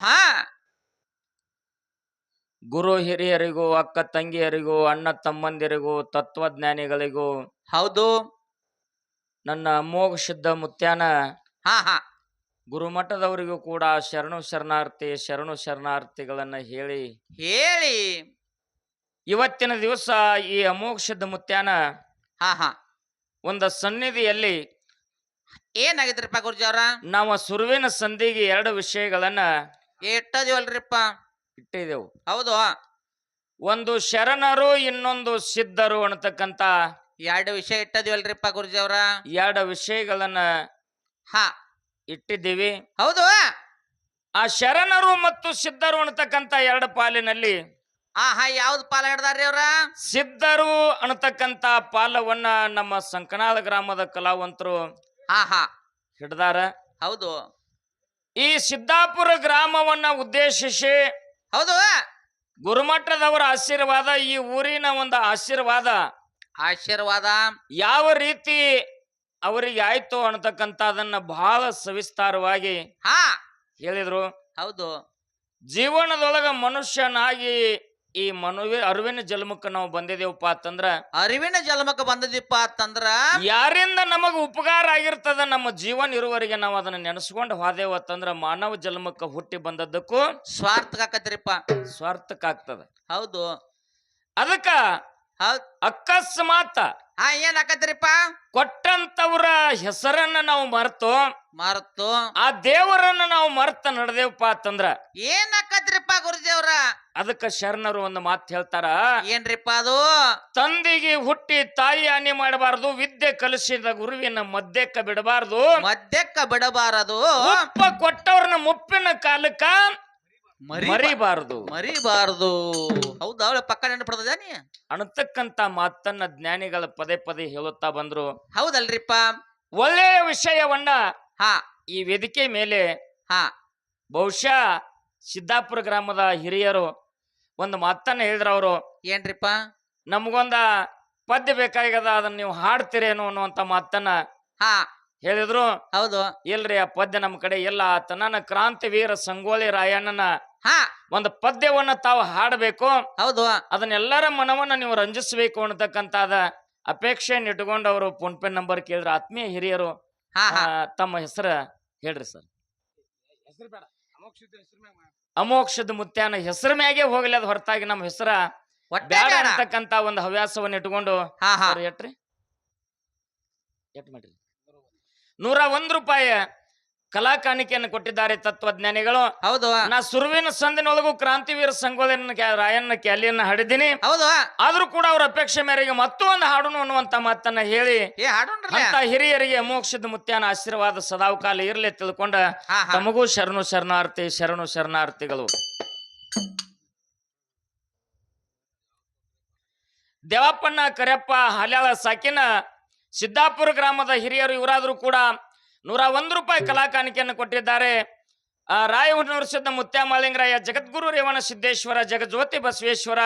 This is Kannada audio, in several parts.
ಹಾ ಗುರು ಹಿರಿಯರಿಗೂ ಅಕ್ಕ ತಂಗಿಯರಿಗೂ ಅಣ್ಣ ತಮ್ಮಂದಿರಿಗೂ ತತ್ವಜ್ಞಾನಿಗಳಿಗೂ ಹೌದು. ನನ್ನ ಅಮೋಘ ಸಿದ್ಧ ಮುತ್ಯಾನ ಹಾ ಹಾ ಗುರುಮಠದವರಿಗೂ ಕೂಡ ಶರಣು ಶರಣಾರ್ಥಿ ಶರಣು ಶರಣಾರ್ಥಿಗಳನ್ನ ಹೇಳಿ ಹೇಳಿ. ಇವತ್ತಿನ ದಿವಸ ಈ ಅಮೋಘ ಸಿದ್ಧ ಮುತ್ಯಾನ ಹಾ ಹಾ ಒಂದು ಸನ್ನಿಧಿಯಲ್ಲಿ ಏನಾಗಿದ್ರಿಪ್ಪ ಗುರುಜಿ ಅವ್ರ? ನಾವು ಸುರುವಿನ ಸಂಧಿಗೆ ಎರಡು ವಿಷಯಗಳನ್ನ ಇಟ್ಟದಿವಲ್ರಿಪ್ಪ. ಇಟ್ಟಿದೆವು. ಹೌದು. ಒಂದು ಶರಣರು ಇನ್ನೊಂದು ಸಿದ್ಧರು ಅನ್ನತಕ್ಕಂತ ಎರಡು ವಿಷಯ ಇಟ್ಟದಿವಲ್ರಿಪ್ಪ ಗುರುಜಿ ಅವ್ರ? ಎರಡು ವಿಷಯಗಳನ್ನ ಹಾ ಇಟ್ಟಿದ್ದೀವಿ. ಹೌದು. ಆ ಶರಣರು ಮತ್ತು ಸಿದ್ಧರು ಅನ್ನತಕ್ಕಂತ ಎರಡು ಪಾಲಿನಲ್ಲಿ ಹಾ ಹಾ ಯಾವ್ದು ಪಾಲ ಹಿಡ್ದಾರ್ರಿ ಅವ್ರ? ಸಿದ್ಧರು ಅನ್ನತಕ್ಕಂತ ಪಾಲವನ್ನ ನಮ್ಮ ಸಂಕನಾಳ ಗ್ರಾಮದ ಕಲಾವಂತರು ಹಾ ಹಾ ಹಿಡ್ದಾರ. ಹೌದು. ಈ ಸಿದ್ದಾಪುರ ಗ್ರಾಮವನ್ನ ಉದ್ದೇಶಿಸಿ ಹೌದು. ಗುರುಮಠದವರ ಆಶೀರ್ವಾದ, ಈ ಊರಿನ ಒಂದು ಆಶೀರ್ವಾದ ಆಶೀರ್ವಾದ ಯಾವ ರೀತಿ ಅವರಿಗೆ ಆಯ್ತು ಅನ್ನತಕ್ಕಂತ ಅದನ್ನ ಬಹಳ ಸವಿಸ್ತಾರವಾಗಿ ಹಾ ಹೇಳಿದ್ರು. ಹೌದು. ಜೀವನದೊಳಗ ಮನುಷ್ಯನಾಗಿ ಈ ಅರಿವಿನ ಜನ್ಮಕ್ಕೆ ನಾವು ಬಂದಿದ್ದೇವಪ್ಪ ಅಂತಂದ್ರ, ಅರಿವಿನ ಜನ್ಮಕ್ಕೆ ಬಂದದಿಪ್ಪ ಅಂತಂದ್ರ ಯಾರಿಂದ ನಮಗ ಉಪಕಾರ ಆಗಿರ್ತದ ನಮ್ಮ ಜೀವನ ಇರುವವರೆಗೆ ನಾವು ಅದನ್ನ ನೆನೆಸ್ಕೊಂಡು ಹೋದೆವು ಅಂತಂದ್ರ ಮಾನವ ಜನ್ಮಕ್ಕೆ ಹುಟ್ಟಿ ಬಂದದ್ದಕ್ಕೂ ಸ್ವಾರ್ಥಕ ಆಕತ್ರಿಪ್ಪ. ಸ್ವಾರ್ಥಕ್ಕಾಗ್ತದ. ಹೌದು. ಅದಕ್ಕ ಹೌದ್. ಅಕಸ್ಮಾತ್ ಹಾ ಏನ್ ಆಕತ್ರಿಪ್ಪ? ಕೊಟ್ಟಂತವ್ರ ಹೆಸರನ್ನ ನಾವು ಮರೆತು ಮರೆತು ಆ ದೇವರನ್ನ ನಾವು ಮರೆತ ನಡೆದೇವಪ್ಪ ಅಂತಂದ್ರ ಏನ್ ಆಕತ್ರಿಪ್ಪ ಗುರುಜಿ ಅವ್ರ? ಅದಕ್ಕ ಶರಣರು ಒಂದು ಮಾತು ಹೇಳ್ತಾರ. ಏನ್ರಿಪ್ಪ ಅದು? ತಂದೆಗೆ ಹುಟ್ಟಿ ತಾಯಿ ಹಾನಿ ಮಾಡಬಾರದು, ವಿದ್ಯೆ ಕಲಿಸಿದ ಗುರುವಿನ ಮಧ್ಯಕ್ಕ ಬಿಡಬಾರದು, ಮಧ್ಯಕ್ಕ ಬಿಡಬಾರದು, ಉಪ್ಪ ಕೊಟ್ಟವ್ರನ್ನ ಮುಪ್ಪಿನ ಕಾಲಕ್ಕ ಮರಿಬಾರದು ಮರಿಬಾರದು. ಹೌದಾ? ಅವಳ ಪಕ್ಕ ನೆನಪಡ್ತದ ನೀ ಅನ್ನತಕ್ಕಂತ ಮಾತನ್ನ ಜ್ಞಾನಿಗಳ ಪದೇ ಪದೇ ಹೇಳುತ್ತಾ ಬಂದ್ರು. ಹೌದಲ್ರಿಪ್ಪ. ಒಳ್ಳೆಯ ವಿಷಯವನ್ನ ಹಾ ಈ ವೇದಿಕೆ ಮೇಲೆ ಹಾ ಬಹುಶಃ ಸಿದ್ದಾಪುರ ಗ್ರಾಮದ ಹಿರಿಯರು ಒಂದು ಮಾತನ್ನ ಹೇಳಿದ್ರ. ಅವರು ಏನ್ರಿಪ್ಪ? ನಮಗೊಂದ ಪದ್ಯ ಬೇಕಾಗ್ಯದ, ಅದನ್ನ ನೀವು ಹಾಡ್ತೀರೇನು ಅನ್ನುವಂತ ಮಾತನ್ನ ಹಾ ಹೇಳಿದ್ರು. ಹೌದು. ಇಲ್ರಿ, ಆ ಪದ್ಯ ನಮ್ಮ ಕಡೆ ಇಲ್ಲ. ನನ್ನ ಕ್ರಾಂತಿವೀರ ಸಂಗೊಳ್ಳಿ ರಾಯಣ್ಣನ ಹಾ ಒಂದು ಪದ್ಯವನ್ನ ತಾವು ಹಾಡಬೇಕು, ಹೌದು. ಅದನ್ನೆಲ್ಲರ ಮನವನ್ನ ನೀವು ರಂಜಿಸಬೇಕು ಅನ್ನತಕ್ಕಂತಾದ ಅಪೇಕ್ಷೆಯನ್ನು ಇಟ್ಕೊಂಡು ಅವರು ಫೋನ್ ಪೇ ನಂಬರ್ ಕೇಳಿದ್ರು. ಆತ್ಮೀಯ ಹಿರಿಯರು, ಹಾ ಹಾ ತಮ್ಮ ಹೆಸರು ಹೇಳ್ರಿ ಸರ್. ಅಮೋಕ್ಷದ ಮುತ್ಯಾನ ಹೆಸರ ಮ್ಯಾಗೆ ಹೋಗ್ಲಿ, ಅದು ಹೊರತಾಗಿ ನಮ್ಮ ಹೆಸರ ಒಟ್ಟೆ ಬ್ಯಾಡ ಬೇಡ. ಅಂತಕ್ಕಂತ ಒಂದು ಹವ್ಯಾಸವನ್ನು ಇಟ್ಕೊಂಡು ಹಾ ಹಾ ಎಟ್ರಿ ಎಟ್ ಮಾಡ್ರಿ 101 ರೂಪಾಯಿ ಕಲಾ ಕಾಣಿಕೆಯನ್ನು ಕೊಟ್ಟಿದ್ದಾರೆ ತತ್ವಜ್ಞಾನಿಗಳು. ಹೌದು. ನಾ ಸುರುವಿನ ಸಂದಿನೊಳಗೂ ಕ್ರಾಂತಿವೀರ ಸಂಗೊಳ್ಳಿ ರಾಯಣ್ಣ ಕ್ಯಾಲಿಯನ್ನ ಹಾಡಿದ್ದೀನಿ. ಹೌದು. ಆದ್ರೂ ಕೂಡ ಅವ್ರ ಅಪೇಕ್ಷೆ ಮೇರೆಗೆ ಮತ್ತೊಂದು ಹಾಡುನು ಅನ್ನುವಂತ ಮಾತನ್ನ ಹೇಳಿ ಏ ಹಾಡೋಣ್ರಲ್ಲ. ಅಂತ ಹಿರಿಯರಿಗೆ ಮೋಕ್ಷದ ಮುತ್ಯಾನ ಆಶೀರ್ವಾದ ಸದಾವು ಕಾಲ ಇರ್ಲಿ ತಿಳ್ಕೊಂಡ ಹಾ ಹಾ ತಮಗೂ ಶರಣು ಶರಣಾರ್ಥಿ ಶರಣು ಶರಣಾರ್ಥಿಗಳು. ದೇವಪ್ಪಣ್ಣ ಕರೆಯಪ್ಪ ಹಲ್ಯಾಳ ಸಾಕಿನ ಸಿದ್ದಾಪುರ ಗ್ರಾಮದ ಹಿರಿಯರು ಇವರಾದ್ರೂ ಕೂಡ 101 ರೂಪಾಯಿ ಕಲಾ ಕಾಣಿಕೆಯನ್ನು ಕೊಟ್ಟಿದ್ದಾರೆ. ರಾಯಹೊನ್ನೂರು ಸಿದ್ಧ ಮುತ್ಯ ಮಾಳಿಂಗರಾಯ, ಜಗದ್ಗುರು ರೇವಣ ಸಿದ್ದೇಶ್ವರ, ಜಗಜ್ಯೋತಿ ಬಸವೇಶ್ವರ,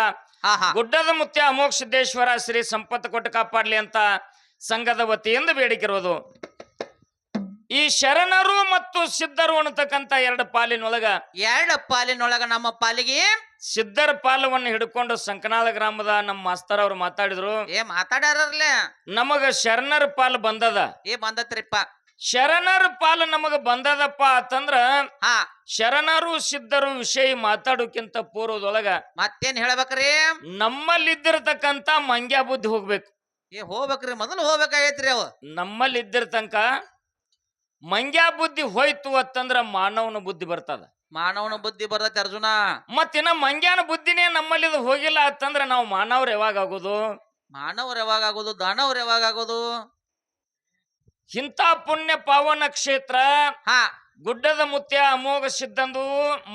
ಹಾ ಹಾ ಗುಡ್ಡದ ಮುತ್ಯ ಅಮೋಘ ಸಿದ್ದೇಶ್ವರ ಶ್ರೀ ಸಂಪತ್ತು ಕೊಟ್ಟು ಕಾಪಾಡ್ಲಿ ಅಂತ ಸಂಘದ ವತಿಯಿಂದ ಬೇಡಿಕಿರೋದು. ಈ ಶರಣರು ಮತ್ತು ಸಿದ್ಧರು ಅನ್ನತಕ್ಕಂತ ಎರಡು ಪಾಲಿನೊಳಗ ಎರಡು ಪಾಲಿನೊಳಗ ನಮ್ಮ ಪಾಲಿಗೆ ಸಿದ್ಧರ ಪಾಲವನ್ನು ಹಿಡ್ಕೊಂಡು ಸಂಕನಾಳ ಗ್ರಾಮದ ನಮ್ಮ ಮಾಸ್ತರ್ ಅವ್ರು ಮಾತಾಡಿದ್ರು. ಏ ಮಾತಾಡ್ಯಾರಲ್ಲೇ ನಮಗ ಶರಣರ ಪಾಲು ಬಂದದ. ಏ ಬಂದತ್ರಿಪ್ಪ. ಶರಣರ ಪಾಲು ನಮಗ ಬಂದದಪ್ಪ ಅಂತಂದ್ರ ಹಾ ಶರಣರು ಸಿದ್ಧರು ವಿಷಯ ಮಾತಾಡೋಕ್ಕಿಂತ ಪೂರ್ವದೊಳಗ ಮತ್ತೇನ್ ಹೇಳ್ಬೇಕ್ರಿ? ನಮ್ಮಲ್ಲಿದ್ದಿರತಕ್ಕಂತ ಮಂಗ್ಯ ಬುದ್ಧಿ ಹೋಗ್ಬೇಕು. ಏ ಹೋಗ್ಬೇಕ್ರಿ, ಮೊದಲು ಹೋಗ್ಬೇಕಾಗೈತ್ರಿ ಅವ. ನಮ್ಮಲ್ಲಿದ್ದಿರ್ತಂಕ ಮಂಗ್ಯ ಬುದ್ಧಿ ಹೋಯ್ತು ಅಂತಂದ್ರ ಮಾನವನ ಬುದ್ಧಿ ಬರ್ತದ. ಮಾನವನ ಬುದ್ಧಿ ಬರ್ತೈತಿ ಅರ್ಜುನ. ಮತ್ತಿನ್ನ ಮಂಗ್ಯಾನ ಬುದ್ಧಿನೇ ನಮ್ಮಲ್ಲಿ ಹೋಗಿಲ್ಲ ಅಂತಂದ್ರ ನಾವು ಮಾನವ್ರು ಯಾವಾಗ ಆಗೋದು? ಮಾನವ್ರ ಯಾವಾಗ ಆಗೋದು? ದಾನವ್ರ ಯಾವಾಗ ಆಗೋದು? ಇಂಥ ಪುಣ್ಯ ಪಾವನ ಕ್ಷೇತ್ರ ಹಾ ಗುಡ್ಡದ ಮುತ್ಯ ಅಮೋಘ ಸಿದ್ಧಂದು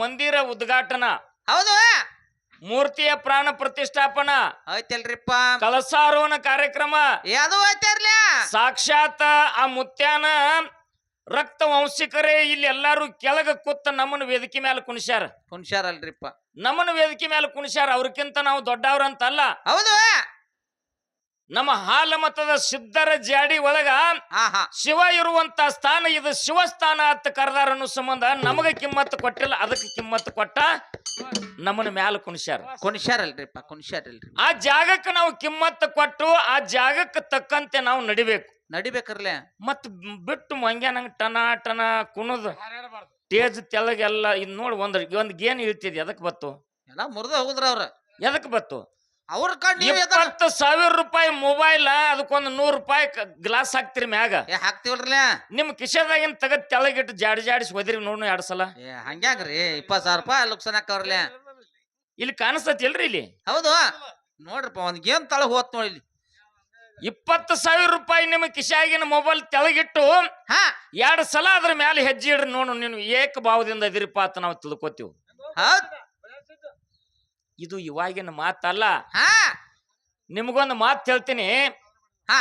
ಮಂದಿರ ಉದ್ಘಾಟನಾ, ಹೌದು. ಮೂರ್ತಿಯ ಪ್ರಾಣ ಪ್ರತಿಷ್ಠಾಪನಾ, ಐತಲ್ರಿಪ್ಪ. ಕಲಸಾರೋಹಣ ಕಾರ್ಯಕ್ರಮ, ಅದು ಐತರ್ಲ. ಸಾಕ್ಷಾತ್ ಆ ಮುತ್ಯಾನ ರಕ್ತ ವಂಶಿಕರೇ ಇಲ್ಲಿ ಎಲ್ಲಾರು ಕೆಳಗ ಕೂತ ನಮ್ಮನ್ನ ವೇದಿಕೆ ಮೇಲೆ ಕುಣಿಸ್ಯಾರ. ಕುಣಿಸ್ಯಾರಲ್ರಿಪ್ಪ. ನಮ್ಮನ್ನ ವೇದಿಕೆ ಮೇಲೆ ಕುಣಿಸ್ಯಾರ. ಅವ್ರಕ್ಕಿಂತ ನಾವು ದೊಡ್ಡವ್ರಂತಲ್ಲ. ಹೌದು. ನಮ್ಮ ಹಾಲ ಮತದ ಸಿದ್ಧರ ಜಾಡಿ ಒಳಗ ಹಾ ಹಾ ಶಿವ ಇರುವಂತ ಸ್ಥಾನ ಇದು ಶಿವಸ್ಥಾನ ಅಂತ ಕರೆದಾರ ಅನ್ನೋ ಸಂಬಂಧ ನಮಗ ಕಿಮ್ಮತ್ತು ಕೊಟ್ಟಿಲ್ಲ, ಅದಕ್ಕೆ ಕಿಮ್ಮತ್ತು ಕೊಟ್ಟ ನಮ್ಮನ ಮ್ಯಾಲ ಕುಣಿಸ್ಯಾರ. ಕುಣಿಸ್ಯಾರಲ್ರಿಪ್ಪ, ಕುಣಿಸ್ಯಾರಲ್ರಿ. ಆ ಜಾಗಕ್ಕೆ ನಾವು ಕಿಮ್ಮತ್ತು ಕೊಟ್ಟು ಆ ಜಾಗಕ್ಕೆ ತಕ್ಕಂತೆ ನಾವು ನಡಿಬೇಕು. ನಡಿಬೇಕ್ರಲೆ. ಮತ್ ಬಿಟ್ಟು ಮಂಗ್ಯಾನಂಗ ಟನ ಟನ ಕುಣದು ಟೇಜ್ ತೆಳಗೆಲ್ಲ ಇದ್ ನೋಡಿ ಒಂದ್ ಗೇನ್ ಇಳ್ತಿದ್ ಎದಕ್ ಬತ್ತು? ಎಲ್ಲ ಮುರಿದ ಹೋಗುದ್ರ ಅವ್ರ. ಎದಕ್ ಬತ್ತು? ಅವ್ರ ಕಣ್ಣು 20,000 ರೂಪಾಯಿ ಮೊಬೈಲ್, ಅದಕ್ಕೊಂದು 100 ರೂಪಾಯಿ ಗ್ಲಾಸ್ ಹಾಕ್ತಿರಿ ಮ್ಯಾಗ. ಹಾಕ್ತಿವಲ್ರಲ್ಲ. ನಿಮ್ ಕಿಶೆದಾಗಿನ ತಗದ್ ತೆಳಗಿಟ್ಟು ಜಾಡಿಸಿ ಒದಿರಿ ನೋಡ್ 2 ಸಲ. ಹಂಗ್ಯಾಗ್ರಿ 20,000 ರೂಪಾಯಿ ಲುಕ್ಸಾನ್ ಹಾಕವ್ರಲ್ಲ. ಇಲ್ಲಿ ಕಾಣಿಸ್ತತಿಲ್ರಿ ಇಲ್ಲಿ? ಹೌದು ನೋಡ್ರಿಪ್ಪ, ಒಂದ್ ಗೇಮ್ ತಳಗ್ ಹೋತ್ ನೋಡಿ ಇಲ್ಲಿ. 20,000 ರೂಪಾಯಿ ನಿಮ್ಮ ಕಿಶಾಗಿನ ಮೊಬೈಲ್ ತೆಳಗಿಟ್ಟು ಹಾ 2 ಸಲ ಅದ್ರ ಮ್ಯಾಲ ಹೆಜ್ಜೆ ಇಡ್ರಿ ನೋಡು, ನೀನು ಏಕ ಭಾವದಿಂದ ಇದಿರಿಪ್ಪ ಅಂತ ನಾವು ತಿಳ್ಕೊತೀವಿ. ಹೌದ್. ಇದು ಇವಾಗಿನ ಮಾತಲ್ಲ. ಹಾ ನಿಮ್ಗೊಂದು ಮಾತು ಹೇಳ್ತೀನಿ. ಹಾ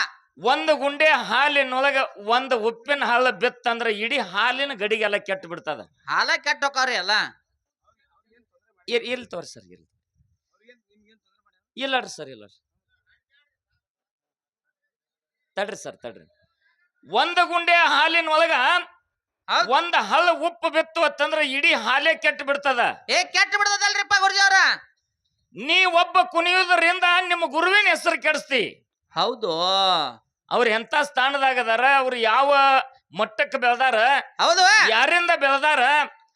ಒಂದು ಗುಂಡೆ ಹಾಲಿನೊಳಗ ಒಂದು ಉಪ್ಪಿನ ಹಳ್ಳ ಬಿತ್ತಂದ್ರ ಇಡೀ ಹಾಲಿನ ಗಡಿಗೆಲ್ಲ ಕೆಟ್ಟು ಬಿಡ್ತದ. ಹಾಲ ಕೆಟ್ಟ ಹೋಕವ್ರಿ ಎಲ್ಲ. ಇರ್ಲಿ ತೋರಿ ಸರ್, ಇಲ್ಲಡ್ರಿ ಸರ್, ಇಲ್ಲಡ್ರಿ ತಡ್ರಿ ಸರ್, ತಡ್ರಿ. ಒಂದು ಗುಂಡೆ ಹಾಲಿನ ಒಳಗ ಒಂದ್ ಹಳ್ಳ ಉಪ್ಪು ಬಿತ್ತು ಅಂತಂದ್ರ ಇಡೀ ಹಾಲೇ ಕೆಟ್ಟು ಬಿಡ್ತದ. ಕೆಟ್ಟ ಬಿಡ್ತದಲ್ರಿಪ್ಪ ಗುರುಜಿ ಅವ್ರ. ನೀ ಒಬ್ಬ ಕುಣಿಯುವುದರಿಂದ ನಿಮ್ಮ ಗುರುವಿನ ಹೆಸರು ಕೆಡಿಸ್ತಿ. ಹೌದು. ಅವ್ರ ಎಂತ ಸ್ಥಾನದಾಗ ಅದಾರ, ಅವ್ರು ಯಾವ ಮಟ್ಟಕ್ಕೆ ಬೆಳೆದಾರ, ಹೌದು, ಯಾರಿಂದ ಬೆಳೆದಾರ,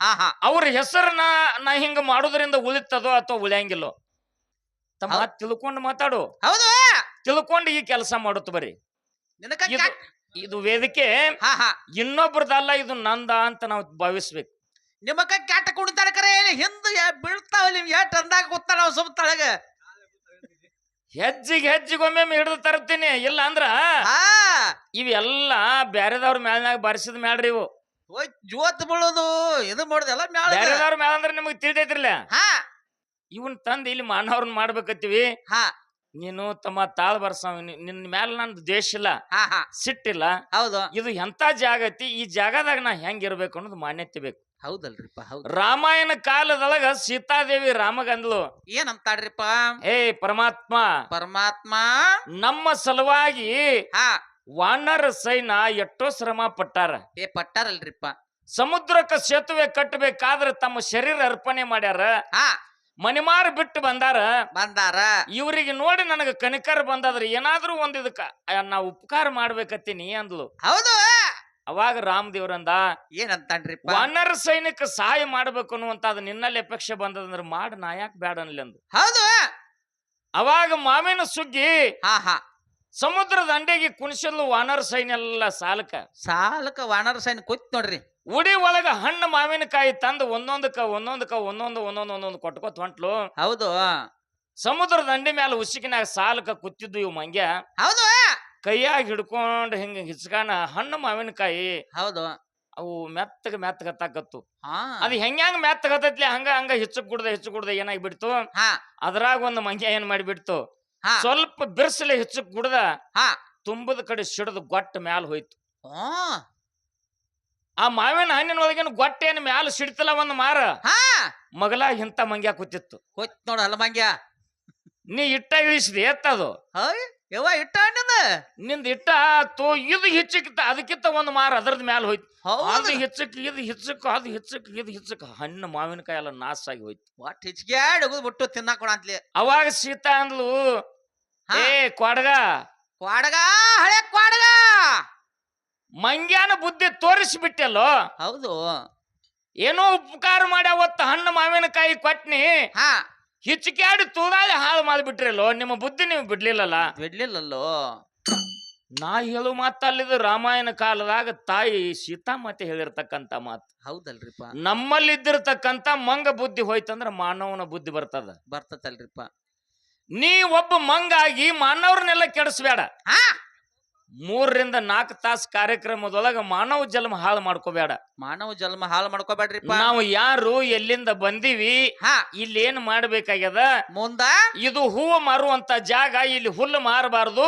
ಹಾ ಹಾ ಅವ್ರ ಹೆಸರನ್ನ ನಾ ಹಿಂಗ ಮಾಡೋದ್ರಿಂದ ಉಳಿತದೋ ಅಥವಾ ಉಳಿಯಂಗಿಲ್ಲೋ ತಮ್ಮ ತಿಳ್ಕೊಂಡು ಮಾತಾಡು. ಹೌದು, ತಿಳ್ಕೊಂಡು ಈ ಕೆಲಸ ಮಾಡುತ್ತ ಬರ್ರಿ. ಇದು ವೇದಿಕೆ ಇನ್ನೊಬ್ರದಲ್ಲ, ಇದು ನಂದ ಅಂತ ನಾವು ಭಾವಿಸ್ಬೇಕು. ನಿಮಗ ಕ್ಯಾಟ ಕುಣಿತಾರ ಕರೆ ಹಿಂದ ಬೀಳ್ತಾವ ಎಟ್ ಅಂದಾಗ ಗೊತ್ತ ನಾವು ಸುಮ್ತಳಗ ಹೆಜ್ಜಿಗೊಮ್ಮೆ ಹಿಡಿದು ತರ್ತೀನಿ. ಇಲ್ಲ ಅಂದ್ರ ಇವೆಲ್ಲ ಬ್ಯಾರೆದವ್ರ ಮ್ಯಾಲ್ನಾಗ ಬಾರಿಸಿದ ಮ್ಯಾಡ್ರಿ. ಇವು ಜೋತ್ ಬೀಳೋದು ಇದು ಮಾಡೋದೆಲ್ಲ ಬ್ಯಾರೆದವ್ರ ಮ್ಯಾಲ ಅಂದ್ರೆ ನಿಮಗ್ ತಿಳಿದೈತ್ರಿಲ್ಲ. ಇವನ್ ತಂದ್ ಇಲ್ಲಿ ಮಾನವ್ರನ್ನ ಮಾಡ್ಬೇಕತ್ತೀವಿ. ನೀನು ತಮ್ಮ ತಾಳ್ ಬರ್ಸವ್, ನಿನ್ ಮ್ಯಾಲ ನಂದು ದ್ವೇಷ ಇಲ್ಲ, ಸಿಟ್ಟಿಲ್ಲ. ಹೌದು, ಇದು ಎಂತ ಜಾಗ ಐತಿ, ಈ ಜಾಗದಾಗ ನಾ ಹೆಂಗಿರ್ಬೇಕು ಅನ್ನೋದು ಮಾನ್ಯತೆ ಬೇಕು. ಹೌದಲ್ರಿಪ್ಪ. ಹೌದು. ರಾಮಾಯಣ ಕಾಲದೊಳಗ ಸೀತಾದೇವಿ ರಾಮಗಂದ್ಲು, ಏನಂತಾಡ್ರಿಪ್ಪ? ಹೇ ಪರಮಾತ್ಮ, ಪರಮಾತ್ಮ ನಮ್ಮ ಸಲುವಾಗಿ ವಾನರ ಸೈನ್ಯ ಎಷ್ಟೋ ಶ್ರಮ ಪಟ್ಟಾರ. ಪಟ್ಟಾರಲ್ರಿಪ್ಪ. ಸಮುದ್ರಕ್ಕ ಸೇತುವೆ ಕಟ್ಟಬೇಕಾದ್ರೆ ತಮ್ಮ ಶರೀರ ಅರ್ಪಣೆ ಮಾಡ್ಯಾರ. ಮನಿಮಾರ ಬಿಟ್ಟು ಬಂದಾರ. ಇವ್ರಿಗೆ ನೋಡಿ ನನಗ ಕನಿಕರ ಬಂದಾದ್ರ ಏನಾದ್ರೂ ಒಂದ್ ಇದಕ್ಕ ನಾ ಉಪಕಾರ ಮಾಡ್ಬೇಕತ್ತೀನಿ ಅಂದ್ಲು. ಹೌದು. ಅವಾಗ ರಾಮದೇವ್ರಂದ, ಏನಂತಾನ್ರಿಪ್ಪ? ವಾನರ ಸೈನಿಕ ಸಹಾಯ ಮಾಡ್ಬೇಕು ಅನ್ನುವಂತ ನಿನ್ನಲ್ಲಿ ಅಪೇಕ್ಷೆ ಬಂದದಂದ್ರ ಮಾಡ, ನಾ ಯಾಕೆ ಬೇಡ ಅನ್ಲಿ ಅಂದು. ಹೌದು. ಅವಾಗ ಮಾವಿನ ಸುಗ್ಗಿ ಹಾ ಸಮುದ್ರ ದಂಡೆಗೆ ಕುಣಿಸಲು ವಾನರ ಸೈನ್ಯ ಎಲ್ಲ ಸಾಲಕ ವಾನರ ಸೈನ್ಯ ಕೊಯ್ತ್ ನೋಡ್ರಿ. ಉಡಿ ಒಳಗ ಹಣ್ಣು ಮಾವಿನಕಾಯಿ ತಂದು ಒಂದೊಂದಕ್ಕ ಕೊಟ್ಕೋತ ಹೊಂಟ್ಲು. ಹೌದು. ಸಮುದ್ರ ದಂಡಿ ಮ್ಯಾಲ ಉಸಿಕಿನಾಗ ಸಾಲಕ ಕೂತಿದ್ದು ಇವು ಮಂಗ್ಯ. ಹೌದು. ಕೈಯಾಗ ಹಿಡ್ಕೊಂಡ್ ಹಿಂಗ ಹಿಚ್ಕಾನ ಹಣ್ಣು ಮಾವಿನಕಾಯಿ. ಹೌದು. ಅವು ಮೆತ್ತಗ ತಾಕತ್ತು. ಅದು ಹೆಂಗ ಮೆತ್ತಗತ್ತೈತ್ಲಿ ಹಂಗ ಹೆಚ್ಚು ಕುಡ್ದ ಏನಾಗಿ ಬಿಡ್ತು. ಅದ್ರಾಗ ಒಂದು ಮಂಗ್ಯ ಏನ್ ಮಾಡಿಬಿಡ್ತು, ಸ್ವಲ್ಪ ಬಿರ್ಸಲೆ ಹೆಚ್ಚು ಕುಡ್ದ ತುಂಬದ ಕಡೆ ಸಿಡದು ಗೊಟ್ಟ ಮ್ಯಾಲ ಹೋಯ್ತು. ಆ ಮಾವಿನ ಹಣ್ಣಿನ ಒಳಗಿನ ಗೊಟ್ಟ ಏನ್ ಮ್ಯಾಲ ಸಿಡ್ತಲ್ಲ ಒಂದ್ ಮಾರ, ಮಗಲ ಇಂತ ಮಂಗ್ಯ ಕೂತಿತ್ತು. ನೋಡ ಅಲ್ಲ ಮಂಗ್ಯ, ನೀ ಇಟ್ಟ ಇಳಿಸಿದೆ ಎತ್ತದು. ಇಟ್ಟ ಹಣ್ಣಿಂದ ನಿಂದ ಇಟ್ಟ ಇದು ಹೆಚ್ಚಕ್ಕಿತ್ತ, ಅದಕ್ಕಿಂತ ಒಂದ್ ಮಾರ ಅದರದ್ ಮ್ಯಾಲ ಹೋಯ್ತು. ಅದು ಹೆಚ್ಚಕ್ ಇದು ಹೆಚ್ಚಕ್ ಹಣ್ಣು ಮಾವಿನಕಾಯಿ ಎಲ್ಲ ನಾಶ ಆಗಿ ಹೋಯ್ತು. ಒಟ್ಟು ಹೆಚ್ಚಿಗೆ ಬಿಟ್ಟು ತಿನ್ನಾಕೊಡ ಅಂತಲಿ. ಅವಾಗ ಸೀತಾ ಅಂದ್ಲು, ಏ ಕ್ವಾಡಗ ಹಳೆ ಕ್ವಾಡಗ, ಮಂಗ್ಯಾನ ಬುದ್ಧಿ ತೋರಿಸ್ಬಿಟ್ಟಲ್ಲೋ. ಹೌದು. ಏನೋ ಉಪಕಾರ ಮಾಡ್ಯಾವತ್ತ ಹಣ್ಣು ಮಾವಿನಕಾಯಿ ಕೊಟ್ನಿ, ಹಿಚ್ಕ್ಯಾಡಿ ತೂದಾಳಿ ಹಾಳು ಮಾಡಿಬಿಟ್ರಲ್ಲೋ. ನಿಮ್ಮ ಬುದ್ಧಿ ನೀವು ಬಿಡ್ಲಿಲ್ಲಲ್ಲೋ. ನಾ ಹೇಳು ಮಾತಲ್ಲಿದ್ದು ರಾಮಾಯಣ ಕಾಲದಾಗ ತಾಯಿ ಸೀತಾಮಾತೆ ಹೇಳಿರ್ತಕ್ಕಂತ ಮಾತು. ಹೌದಲ್ರಿಪ್ಪ. ನಮ್ಮಲ್ಲಿದ್ದಿರ್ತಕ್ಕಂತ ಮಂಗ ಬುದ್ಧಿ ಹೋಯ್ತಂದ್ರ ಮಾನವನ ಬುದ್ಧಿ ಬರ್ತದಲ್ರಿಪ್ಪ. ನೀ ಒಬ್ಬ ಮಂಗಾಗಿ ಮಾನವ್ರನ್ನೆಲ್ಲ ಕೆಡಿಸ್ಬೇಡ. 3 ರಿಂದ 4 ತಾಸು ಕಾರ್ಯಕ್ರಮದೊಳಗ ಮಾನವ ಜನ್ಮ ಹಾಳು ಮಾಡ್ಕೋಬೇಡ. ನಾವು ಯಾರು, ಎಲ್ಲಿಂದ ಬಂದೀವಿ, ಇಲ್ಲೇನ್ ಮಾಡ್ಬೇಕಾಗ್ಯದ, ಮುಂದ ಇದು ಹೂವು ಮಾರುವಂತ ಜಾಗ, ಇಲ್ಲಿ ಹುಲ್ಲು ಮಾರಬಾರದು,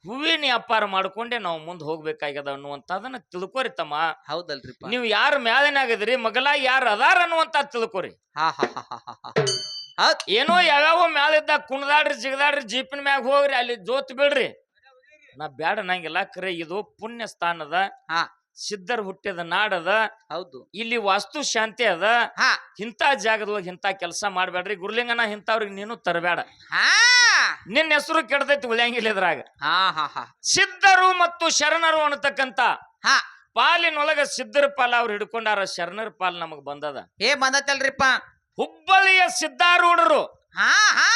ಹೂವಿನ ವ್ಯಾಪಾರ ಮಾಡ್ಕೊಂಡೆ ನಾವು ಮುಂದೆ ಹೋಗ್ಬೇಕಾಗ್ಯದ ಅನ್ನುವಂತದನ್ನ ತಿಳ್ಕೊರಿ ತಮ್ಮ. ಹೌದಲ್ರಿಪ್ಪ. ನೀವು ಯಾರು ಮ್ಯಾಲಿನಾಗದ್ರಿ, ಮಗಲ ಯಾರು ಅದಾರ ಅನ್ನುವಂತ ತಿಳ್ಕೊರಿ. ಹೌದ್ ಏನೋ ಯಾವ್ಯಾವ ಮ್ಯಾಲಿದ್ದ ಕುಣದಾಡ್ರಿ ಜಿಗದಾಡ್ರಿ ಜೀಪಿನ ಮ್ಯಾಗ ಹೋಗ್ರಿ ಅಲ್ಲಿ ಜೋತ್ ಬಿಡ್ರಿ ನಾ ಬ್ಯಾಡ ನಂಗಿಲ್ಲ ಖರೆ ಇದು ಪುಣ್ಯ ಸ್ಥಾನದ ಹಾ ಸಿದ್ಧರ್ ಹುಟ್ಟಿದ ನಾಡದ ಹೌದು ಇಲ್ಲಿ ವಾಸ್ತು ಶಾಂತಿ ಅದ ಹಾ ಇಂಥ ಜಾಗದೊಳಗೆ ಇಂಥ ಕೆಲಸ ಮಾಡ್ಬೇಡ್ರಿ ಗುರುಲಿಂಗನ ಇಂಥವ್ರಿಗೆ ನೀನು ತರಬೇಡ ಹಾ ನಿನ್ನ ಹೆಸರು ಕೆಡತೈತಿ ಉಳಿಯಂಗಿಲ್ಲ ಇದ್ರಾಗ ಹಾ ಹಾ ಹಾ ಸಿದ್ಧರು ಮತ್ತು ಶರಣರು ಅನ್ನತಕ್ಕಂತ ಹಾ ಪಾಲಿನೊಳಗ ಸಿದ್ಧರ ಪಾಲ ಅವ್ರು ಹಿಡ್ಕೊಂಡಾರ ಶರಣರ ಪಾಲ್ ನಮಗ್ ಬಂದದ ಬಂದತ್ತಲ್ರಿಪ್ಪ ಹುಬ್ಬಳ್ಳಿಯ ಸಿದ್ಧಾರೂಢರು ಹಾ ಹಾ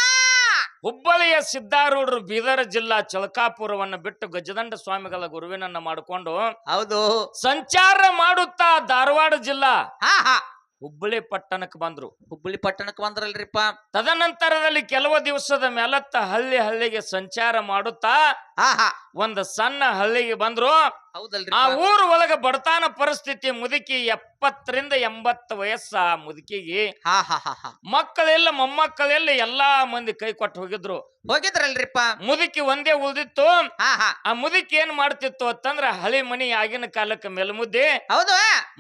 ಹುಬ್ಬಳ್ಳಿಯ ಸಿದ್ಧಾರೂಢರು ಬೀದರ್ ಜಿಲ್ಲಾ ಚಳಕಾಪುರವನ್ನು ಬಿಟ್ಟು ಗಜದಂಡ ಸ್ವಾಮಿಗಳ ಗುರುವಿನನ್ನ ಮಾಡಿಕೊಂಡು ಹೌದು ಸಂಚಾರ ಮಾಡುತ್ತಾ ಧಾರವಾಡ ಜಿಲ್ಲಾ ಹಾ ಹಾ ಹುಬ್ಬಳ್ಳಿ ಪಟ್ಟಣಕ್ಕೆ ಬಂದ್ರು ಹುಬ್ಬಳ್ಳಿ ಪಟ್ಟಣಕ್ಕೆ ಬಂದ್ರಲ್ರಿಪ್ಪ ತದನಂತರದಲ್ಲಿ ಕೆಲವು ದಿವಸದ ಮೇಲತ್ತ ಹಳ್ಳಿಗೆ ಸಂಚಾರ ಮಾಡುತ್ತಾ ಹಾ ಹಾ ಒಂದು ಸಣ್ಣ ಹಳ್ಳಿಗೆ ಬಂದ್ರು ಹೌದಲ್ರಿ ಆ ಊರು ಒಳಗ ಬಡತಾನ ಪರಿಸ್ಥಿತಿ ಮುದುಕಿ 70 ರಿಂದ 80 ವಯಸ್ಸ ಮುದುಕಿಗೆ ಹಾ ಹಾ ಹಾ ಹಾ ಮಕ್ಕಳೆಲ್ಲ ಮೊಮ್ಮಕ್ಕಳೆಲ್ಲ ಎಲ್ಲಾ ಮಂದಿ ಕೈ ಕೊಟ್ಟು ಹೋಗಿದ್ರು ಹೋಗಿದ್ರಲ್ರಿಪ್ಪ ಮುದುಕಿ ಒಂದೇ ಉಳ್ದಿತ್ತು ಹಾ ಹಾ ಆ ಮುದುಕಿ ಏನ್ ಮಾಡ್ತಿತ್ತು ಅಂತಂದ್ರ ಹಳಿ ಮನಿ ಆಗಿನ ಕಾಲಕ್ಕೆ ಮೇಲ್ಮುದ್ದೆ ಹೌದು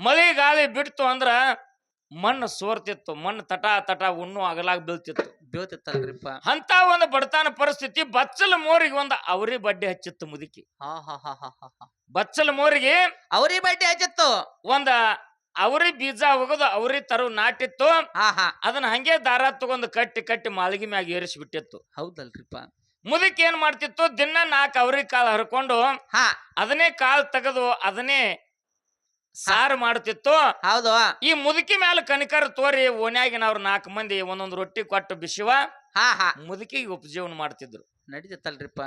ಮಳಿ ಗಾಳಿ ಬಿಡ್ತು ಅಂದ್ರ ಮಣ್ಣು ಸೋರ್ತಿತ್ತು ಮಣ್ಣು ತಟ ಉಣ್ಣು ಅಗಲಾಗ ಬೀಳ್ತಿತ್ತು ಬೀಳ್ತಿತ್ತಲ್ರಿಪ್ಪ ಅಂತ ಒಂದು ಬಡತಾನ ಪರಿಸ್ಥಿತಿ ಬಚ್ಚಲ ಮೋರಿಗೆ ಒಂದು ಅವರಿ ಬಡ್ಡಿ ಹಚ್ಚಿತ್ತು ಮುದುಕಿ ಹಾ ಹಾ ಹಾ ಹಾ ಹಾ ಬಚ್ಚಲ ಮೋರಿಗೆ ಅವ್ರಿ ಬಡ್ಡಿ ಹಚ್ಚಿತ್ತು ಒಂದ ಅವರಿ ಬೀಜ ಹೋಗೋದು ಅವರಿ ತರು ನಾಟಿತ್ತು ಹಾ ಹಾ ಅದನ್ನ ಹಂಗೆ ದಾರ ತಗೊಂಡು ಕಟ್ಟಿ ಮಾಳಿಗೆ ಮ್ಯಾಗ ಏರಿಸಿ ಬಿಟ್ಟಿತ್ತು ಹೌದಲ್ರಿಪ್ಪ ಮುದುಕಿ ಏನ್ ಮಾಡ್ತಿತ್ತು ದಿನ 4 ಅವರಿ ಕಾಳು ಹರ್ಕೊಂಡು ಹಾ ಅದನ್ನೇ ಕಾಳು ತೆಗೆದು ಅದನ್ನೇ ಸಾರು ಮಾಡ್ತಿತ್ತು ಹೌದು ಈ ಮುದುಕಿ ಮ್ಯಾಲ ಕನಿಕರ ತೋರಿ ಓನ್ಯಾಗಿನವ್ರು 4 ಮಂದಿ ಒಂದೊಂದು ರೊಟ್ಟಿ ಕೊಟ್ಟು ಬಿಸಿವ ಹಾ ಹಾ ಮುದುಕಿಗೆ ಉಪಜೀವನ ಮಾಡ್ತಿದ್ರು ನಡೀತಿತ್ತಲ್ರಿಪ್ಪ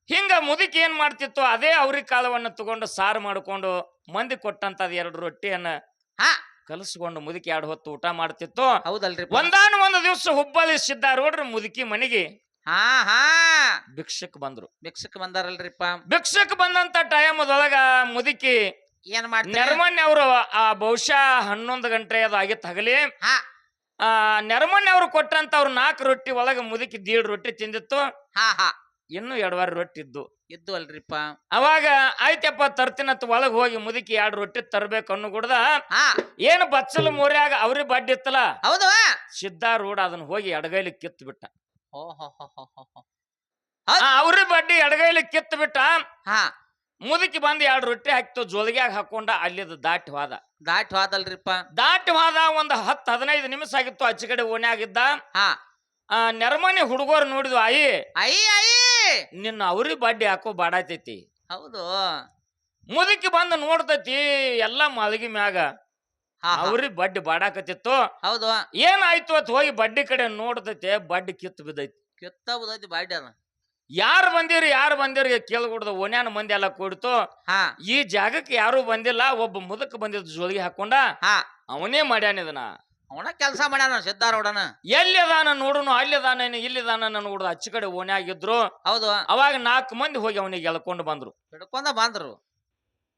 ಹಿಂಗ ಮುದುಕಿ ಏನ್ ಮಾಡ್ತಿತ್ತು ಅದೇ ಅವ್ರಿ ಕಾಳವನ್ನ ತಗೊಂಡು ಸಾರು ಮಾಡ್ಕೊಂಡು ಮಂದಿ ಕೊಟ್ಟಂತ 2 ರೊಟ್ಟಿಯನ್ನ ಹಾ ಕಲಸ್ಕೊಂಡು ಮುದುಕಿ 2 ಹೊತ್ತು ಊಟ ಮಾಡ್ತಿತ್ತು ಹೌದಲ್ರಿಪ್ಪ ಒಂದು ದಿವಸ ಹುಬ್ಬಳ್ಳಿ ಸಿದ್ಧಾರೂಢರು ಮುದುಕಿ ಮನೆಗೆ ಹಾ ಹಾ ಭಿಕ್ಷಕ್ ಬಂದ್ರು ಭಿಕ್ಷಕ್ ಬಂದಾರಲ್ರಿಪ್ಪ ಭಿಕ್ಷಕ್ ಬಂದಂತ ಟೈಮದೊಳಗ ಮುದುಕಿ ಏನ್ ಮಾಡ್ತಾರೆ ನೆರಮಣ್ಣೆ ಅವರು ಆ ಬಹುಶಃ 11 ಗಂಟೆ ಅದು ಆಗಿತ್ತು ಹಗಲಿ ಹಾ ನೆರಮಣ್ಣೆ ಅವರು ಕೊಟ್ಟಂತ ಅವ್ರು 4 ರೊಟ್ಟಿ ಒಳಗ ಮುದುಕಿ 1.5 ರೊಟ್ಟಿ ತಿಂದಿತ್ತು ಹಾ ಹಾ ಇನ್ನು 2 ರೊಟ್ಟಿ ಇದ್ದು ಇದ್ದು ಅಲ್ರಿಪ್ಪ ಅವಾಗ ಆಯ್ತಪ್ಪ ತರ್ತಿನತ್ ಒಳಗ್ ಹೋಗಿ ಮುದುಕಿ 2 ರೊಟ್ಟಿ ತರ್ಬೇಕು ಅನ್ನೋ ಗುಡ್ದ ಹಾ ಏನು ಬಚ್ಚಲ ಮೋರ್ಯಾಗ ಅವ್ರಿ ಬಡ್ಡಿ ಇತ್ತಲ್ಲ ಹೌದು ಸಿದ್ಧಾರೂಢ ಅದನ್ನ ಹೋಗಿ ಎಡಗೈಲಿ ಕಿತ್ತು ಬಿಟ್ಟ ಓ ಹೋ ಹೋ ಹೋ ಹೋ ಹೋ. ಅವ್ರಿ ಬಡ್ಡಿ ಎಡಗೈಲಿ ಕಿತ್ತು ಬಿಟ್ಟ ಹಾ ಮುದುಕಿ ಬಂದು 2 ರೊಟ್ಟಿ ಹಾಕ್ತು ಜೋಲಿಗ್ಯಾಗ ಹಾಕೊಂಡ ಅಲ್ಲಿದ ದಾಟಿ ಹೋದ ದಾಟ್ ಹೋದಲ್ರಿಪ್ಪ ದಾಟಿ ಹೋದ ಒಂದು 10-15 ನಿಮಿಷ ಆಗಿತ್ತು ಆಚೆ ಕಡೆ ಓಣ್ಯಾಗಿದ್ದ ಹಾ ನೆರಮನೆ ಹುಡುಗರು ನೋಡಿದ್ವು ಆಯಿ ಅಯ್ಯ ಅಯ್ಯ ನಿನ್ನ ಅವ್ರಿ ಬಡ್ಡಿ ಹಾಕೋ ಬಾಡಾತೈತಿ ಹೌದು ಮುದುಕಿ ಬಂದು ನೋಡ್ತೈತಿ ಎಲ್ಲಾ ಮಾಳಿಗೆ ಮ್ಯಾಗ ಹಾ ಹಾ. ಅವ್ರಿ ಬಡ್ಡಿ ಬಾಡಾಕತ್ತಿತ್ತು ಹೌದು ಏನಾಯ್ತು ಅಂತ ಹೋಗಿ ಬಡ್ಡಿ ಕಡೆ ನೋಡ್ತೈತಿ ಬಡ್ಡಿ ಕಿತ್ತು ಬಿದ್ದೈತಿ ಕೆತ್ತ ಬುದೈತಿ ಬಾಡ್ಯ ಅದ ಯಾರು ಬಂದಿರಿ ಕೇಳ್ಕೊಡ್ದು ಓನ್ಯಾನ ಮಂದಿ ಎಲ್ಲ ಕೊಡ್ತು ಹಾ ಈ ಜಾಗಕ್ಕೆ ಯಾರು ಬಂದಿಲ್ಲ ಒಬ್ಬ ಮುದಕ್ ಬಂದಿದ್ದು ಜೋಳಿಗೆ ಹಾಕೊಂಡ ಹಾ ಅವನೇ ಮಾಡ್ಯಾನ ಇದನ್ನ ಅವನ ಕೆಲಸ ಮಾಡ್ಯಾನ ಸಿದ್ಧಾರೂಢನ ಎಲ್ಲಿ ಅದಾನ ನೋಡುನು ಅಲ್ಲಿ ಅದಾನ ಇಲ್ಲಿದಾನ ನೋಡುದು ಅಚ್ಚ ಕಡೆ ಓನ್ಯಾಗಿದ್ರು ಹೌದು ಅವಾಗ 4 ಮಂದಿ ಹೋಗಿ ಅವನಿಗೆ ಎಳ್ಕೊಂಡು ಬಂದ್ರು ಹಿಡ್ಕೊಂಡ ಬಂದ್ರು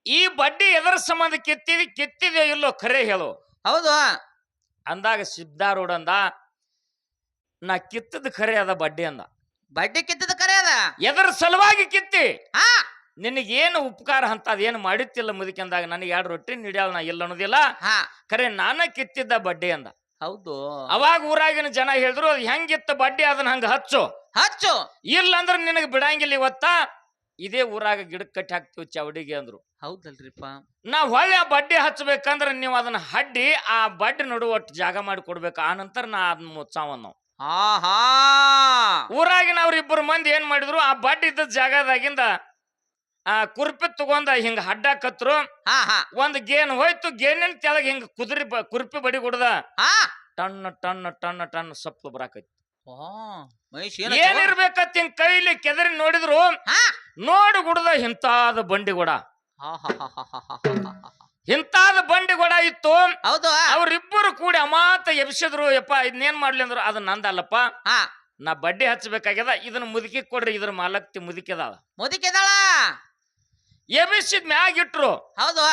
ಈ ಬಡ್ಡಿ ಎದರ ಸಂಬಂಧ ಕಿತ್ತಿದೆ ಇಲ್ಲೋ ಖರೆ ಹೇಳು ಹೌದು ಅಂದಾಗ ಸಿದ್ಧಾರೂಢ ಅಂದ ನಾ ಕಿತ್ತದ ಖರೆ ಅದ ಬಡ್ಡಿ ಅಂದ ಬಡ್ಡಿ ಕಿತ್ತದ ಕರೆ ಅದ ಎದರ ಸಲುವಾಗಿ ಕಿತ್ತಿ ಹಾ ನಿನಗೇನು ಉಪಕಾರ ಅಂತ ಅದೇನು ಮಾಡಿತ್ತಿಲ್ಲ ಮುದುಕಿ ಅಂದಾಗ ನನಗೆ 2 ರೊಟ್ಟಿ ನೀಡ್ಯಾಳ ನಾ ಇಲ್ಲ ಅನ್ನೋದಿಲ್ಲ ಹಾ ಖರೆ ನಾನ ಕಿತ್ತಿದ್ದ ಬಡ್ಡಿ ಅಂದ ಹೌದು ಅವಾಗ ಊರಾಗಿನ ಜನ ಹೇಳಿದ್ರು ಅದು ಹೆಂಗಿತ್ತ ಬಡ್ಡಿ ಅದನ್ನ ಹಂಗ ಹಚ್ಚು ಹಚ್ಚು ಇಲ್ಲ ಅಂದ್ರೆ ನಿನಗೆ ಬಿಡಂಗಿಲ್ಲ ಇವತ್ತ ಇದೇ ಊರಾಗ ಗಿಡಕ್ಕೆ ಕಟ್ಟಿ ಹಾಕ್ತಿವಿ ಚವಡಿಗೆ ಅಂದ್ರು ಹೌದಲ್ರಿಪ್ಪ ನಾವ್ ಹೊಳ್ಳಿ ಆ ಬಡ್ಡಿ ಹಚ್ಚಬೇಕಂದ್ರ ನೀವು ಅದನ್ನ ಹಡ್ಡಿ ಆ ಬಡ್ಡಿ ನಡುವ ಒಟ್ಟು ಜಾಗ ಮಾಡಿ ಕೊಡ್ಬೇಕು ಆ ನಂತರ ನಾ ಅದನ್ನ ಮುಚ್ಚಾವ ನಾವು ಹಾ ಹಾ ಊರಾಗಿನ ಅವ್ರಿಬ್ಬರು ಮಂದಿ ಏನ್ ಮಾಡಿದ್ರು ಆ ಬಡ್ಡಿ ಇದ್ದ ಜಾಗದಾಗಿಂದ ಆ ಕುರ್ಪಿ ತಗೊಂಡ ಹಿಂಗ ಹಡ್ಡ ಕತ್ರು ಹಾ ಹಾ ಒಂದ್ ಗೇನ್ ಹೋಯ್ತು ಗೇನಿನ ಕೆಳಗೆ ಹಿಂಗ ಕುರ್ಪಿ ಬಡಿ ಕುಡ್ದ ಹಾ ಟನ್ ಸೊಪ್ಪು ಬರಾಕೈತಿ ಓ ಮಹೇಶ್ ಏನಿರ್ಬೇಕತ್ ಹಿಂಗ್ ಕೈಲಿ ಕೆದರಿ ನೋಡಿದ್ರು ಹಾ ನೋಡು ಗುಡ್ದ ಇಂತಾದ ಬಂಡಿ ಗುಡ ಹಾ ಹಾ ಹಾ ಹಾ ಹಾ ಹಾ ಇಂತಾದ ಬಂಡಿ ಗುಡ ಇತ್ತು ಹೌದು ಅವ್ರಿಬ್ಬರು ಕೂಡಿ ಅಮಾತ ಎಬ್ಸಿದ್ರು ಯಪ್ಪ ಇದನ್ನೇನ್ ಮಾಡ್ಲಿ ಅಂದ್ರು ಅದು ನಂದಲ್ಲಪ್ಪ ಹಾ ನಾ ಬಡ್ಡಿ ಹಚ್ಚಬೇಕಾಗ್ಯದ ಇದನ್ನ ಮುದುಕಿ ಕೊಡ್ರಿ ಇದ್ರ ಮಾಲಕ್ತಿ ಮುದುಕಿದಾಳ ಮುದುಕಿದಾಳ ಎಬ್ಸಿದ್ ಮ್ಯಾಗ ಇಟ್ರು ಹೌದು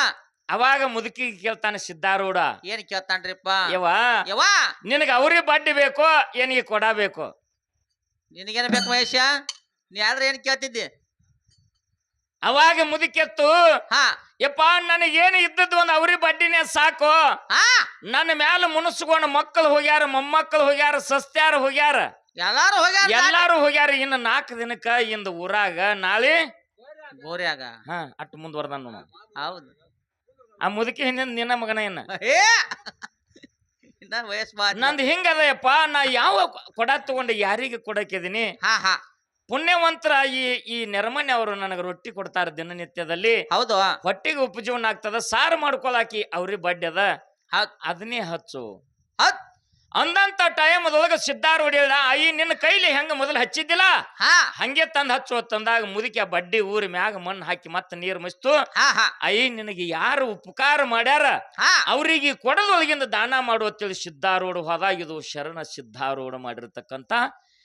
ಅವಾಗ ಮುದುಕಿ ಕೇಳ್ತಾನೆ ಸಿದ್ಧಾರೂಢ ಏನ್ ಕೇಳ್ತಾನ್ರಿಪ್ಪ ಯವ್ವ ಯವ್ವ ನಿನಗ ಅವ್ರಿಗೆ ಬಡ್ಡಿ ಬೇಕೋ ಏನಿಗೆ ಕೊಡ ಬೇಕು ನಿನಗೇನ ಬೇಕು ಮಹೇಶ ನೀ ಆದ್ರೆ ಏನ್ ಕೇಳ್ತಿದ್ದಿ ಅವಾಗ ಮುದುಕೆತ್ತು ಹಾ ಯಪ್ಪ ನನಗೇನು ಇದ್ದದ್ದು ಒಂದು ಅವ್ರಿ ಬಡ್ಡಿನೇ ಸಾಕು. ಹಾ ನನ್ನ ಮ್ಯಾಲ ಮುನಸ್ಕೊಂಡ ಮಕ್ಕಳು ಹೋಗ್ಯಾರ, ಮೊಮ್ಮಕ್ಕಳು ಹೋಗ್ಯಾರ, ಸಸ್ತ್ಯಾರ ಹೋಗ್ಯಾರ, ಎಲ್ಲಾರು ಹೋಗ್ಯಾರ ಎಲ್ಲಾರು ಹೋಗ್ಯಾರ. ಇನ್ನು 4 ದಿನಕ್ಕ ಇಂದ ಊರಾಗ ನಾಳೆ ಗೋರ್ಯಾಗ. ಅಟ್ಟು ಮುಂದುವರ್ದಾನ ನೋಡ. ಹೌದು ಆ ಮುದುಕಿ ಹಿಂದಿನ ನಿನ್ನ ಮಗನ ಏನ ಏ ಇನ್ನ ವಯಸ್ಸು ಬಾ ನಂದು ಹಿಂಗದಯಪ್ಪ. ನಾ ಯಾವ ಕೊಡ ತಗೊಂಡು ಯಾರಿಗೆ ಕೊಡಕಿದೀನಿ? ಹಾ ಹಾ ಪುಣ್ಯವಂತರ ಈ ನೆರಮನೆ ಅವರು ನನಗೆ ರೊಟ್ಟಿ ಕೊಡ್ತಾರ ದಿನನಿತ್ಯದಲ್ಲಿ. ಹೌದು ಹೊಟ್ಟಿಗೆ ಉಪಜೀವನ ಆಗ್ತದ. ಸಾರು ಮಾಡ್ಕೊಳಾಕಿ ಅವ್ರಿ ಬಡ್ಡಿ ಅದ, ಹೌದ್ ಅದನ್ನೇ ಹಚ್ಚು ಹೌದ್ ಅಂದಂತ ಟೈಮ್ ಅದೊಳಗ ಸಿದ್ದಾರ್ ಹೊಡಿಯಲ್ಲ. ಅಯ್ಯ ನಿನ್ನ ಕೈಲಿ ಹೆಂಗ ಮೊದಲು ಹಚ್ಚಿದ್ದಿಲ್ಲ ಹಾ ಹಂಗೆ ತಂದ್ ಹಚ್ಚು ತಂದಾಗ ಮುದುಕಿ ಆ ಬಡ್ಡಿ ಊರಿ ಮ್ಯಾಗ ಮಣ್ಣು ಹಾಕಿ ಮತ್ತೆ ನೀರು ಮುಚ್ತು. ಹಾ ಹಾ ಅಯ್ಯ ನಿನಗೆ ಯಾರು ಉಪಕಾರ ಮಾಡ್ಯಾರ ಹಾ ಅವ್ರಿಗೆ ಕೊಡದೊಳಗಿಂದ ದಾನ ಮಾಡುವತ್ತೇಳಿ ಸಿದ್ದಾರೂಢ ಹೋದಾಗ ಇದು ಶರಣ ಸಿದ್ದಾರೂಢ ಮಾಡಿರ್ತಕ್ಕಂತ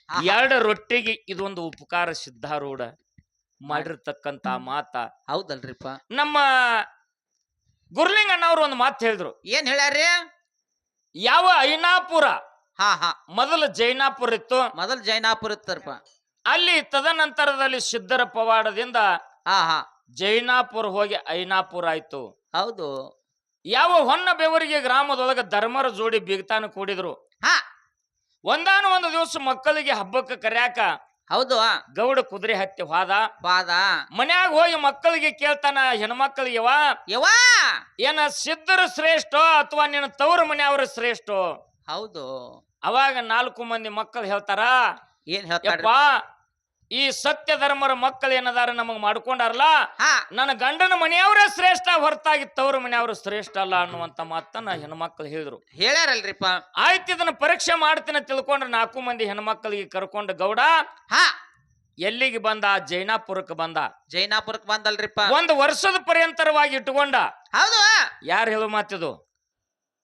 2 ರೊಟ್ಟಿಗೆ ಇದೊಂದು ಉಪಕಾರ ಸಿದ್ದಾರೂಢ ಮಾಡಿರ್ತಕ್ಕಂತ ಮಾತ. ಹೌದಲ್ರಿಪ್ಪ. ನಮ್ಮ ಗುರ್ಲಿಂಗಣ್ಣವ್ರು ಒಂದು ಮಾತು ಹೇಳಿದ್ರು. ಏನ್ ಹೇಳ್ಯಾರಿ? ಯಾವ ಐನಾಪುರ ಹಾ ಹಾ ಮೊದಲು ಜೈನಾಪುರ ಇತ್ತು, ಮೊದಲ್ ಜೈನಾಪುರ ಇತ್ತರ್ಪ. ಅಲ್ಲಿ ತದನಂತರದಲ್ಲಿ ಸಿದ್ದರ ಪವಾಡದಿಂದ ಹಾ ಹಾ ಜೈನಾಪುರ ಹೋಗಿ ಐನಾಪುರ ಆಯ್ತು. ಹೌದು ಯಾವ ಹೊನ್ನ ಬೆವರಿಗೆ ಗ್ರಾಮದೊಳಗ ಧರ್ಮರ ಜೋಡಿ ಬಿಗ್ತಾನ ಕೂಡಿದ್ರು. ಹಾ ಒಂದಾನ ಒಂದು ದಿವಸ ಮಕ್ಕಳಿಗೆ ಹಬ್ಬಕ್ಕೆ ಕರ್ಯಾಕ ಹೌದು ಗೌಡ ಕುದುರೆ ಹತ್ತಿ ಹೋದ. ಬಾದ ಮನ್ಯಾಗ ಹೋಗಿ ಮಕ್ಕಳಿಗೆ ಕೇಳ್ತಾನ, ಹೆಣ್ಮಕ್ಳಿಗೆ ಯವಾ ಏನ ಸಿದ್ಧರ ಶ್ರೇಷ್ಠ ಅಥವಾ ನಿನ್ನ ತವ್ರ ಮನೆಯವ್ರ ಶ್ರೇಷ್ಠ? ಹೌದು. ಅವಾಗ 4 ಮಂದಿ ಮಕ್ಕಳು ಹೇಳ್ತಾರ, ಏನ್ ಹೇಳ್ತಾರ? ಯಪ್ಪ ಈ ಸತ್ಯ ಧರ್ಮರ ಮಕ್ಕಳು ಏನದಾರ ನಮಗ್ ಮಾಡ್ಕೊಂಡಾರಲ್ಲ, ಹಾ ನನ್ನ ಗಂಡನ ಮನೆಯವ್ರೇ ಶ್ರೇಷ್ಠ ಹೊರತಾಗಿ ತವ್ರ ಮನೆಯವ್ರು ಶ್ರೇಷ್ಠ ಅಲ್ಲ ಅನ್ನುವಂತ ಮಾತನ್ನ ಹೆಣ್ಮಕ್ಳು ಹೇಳಿದ್ರು. ಹೇಳ್ಯಾರಲ್ರಿಪ್ಪ. ಆಯ್ತು ಇದನ್ನ ಪರೀಕ್ಷೆ ಮಾಡ್ತೀನಿ ತಿಳ್ಕೊಂಡ್ರೆ 4 ಮಂದಿ ಹೆಣ್ಮಕ್ಳಿಗೆ ಕರ್ಕೊಂಡು ಗೌಡ ಹಾ ಎಲ್ಲಿಗೆ ಬಂದ? ಜೈನಾಪುರಕ್ಕೆ ಬಂದ. ಜೈನಾಪುರಕ್ ಬಂದಲ್ರಿಪ್ಪ. 1 ವರ್ಷದ ಪರ್ಯಂತರವಾಗಿ ಇಟ್ಟುಕೊಂಡ. ಹೌದು ಯಾರು ಹೇಳೋ ಮಾತಿದು?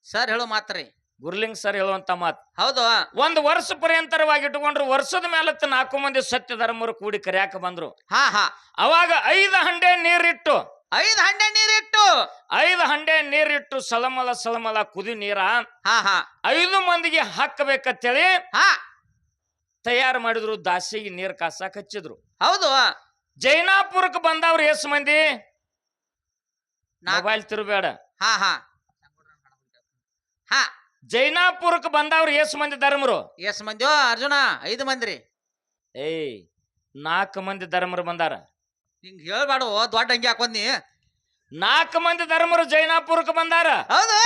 ಸರ್ ಹೇಳು ಮಾತ್ರಿ. ಗುರ್ಲಿಂಗ್ ಸರ್ ಹೇಳುವಂತ ಮಾತು. ಹೌದು 1 ವರ್ಷ ಪರ್ಯಂತರವಾಗಿ ಇಟ್ಟುಕೊಂಡ್ರು. ವರ್ಷದ ಮೇಲತ್ತ 4 ಮಂದಿ ಸತ್ಯ ಧರ್ಮರು ಕೂಡಿ ಕರ್ಯಾಕ ಬಂದ್ರು. ಹಾ ಹಾ ಅವಾಗ 5 ಹಂಡೆ ನೀರಿಟ್ಟು 5 ಹಂಡೆ ನೀರಿಟ್ಟು 5 ಹಂಡೆ ನೀರಿಟ್ಟು ಸಳಮಲ ಸಳಮಲ ಕುದಿ ನೀರ ಹಾ ಹಾ 5 ಮಂದಿಗೆ ಹಾಕಬೇಕಂತೇಳಿ ಹಾ ತಯಾರು ಮಾಡಿದ್ರು. ದಾಸಿಗೆ ನೀರ್ ಕಾಸಾಕ್ ಹಚ್ಚಿದ್ರು. ಹೌದು ಜೈನಾಪುರಕ್ಕೆ ಬಂದವ್ರು ಎಸ್ ಮಂದಿ? ನಾಲ್ಕು. ಮೊಬೈಲ್ ತಿರುಬೇಡ. ಹಾ ಹಾ ಹಾ ಜೈನಾಪುರಕ್ಕೆ ಬಂದವ್ರು ಎಸ್ ಮಂದಿ ಧರ್ಮರು? ಎಸ್ ಮಂದಿ ಅರ್ಜುನ? 5 ಮಂದಿ. 4 ಮಂದಿ ಧರ್ಮರು ಬಂದಾರ. ಹಿಂಗ್ ಹೇಳ್ಬೇಡ, ದೊಡ್ಡ ಅಂಗಿ ಹಾಕೊಂಡಿ. 4 ಮಂದಿ ಧರ್ಮರು ಜೈನಾಪುರಕ್ಕೆ ಬಂದಾರ. ಹೌದು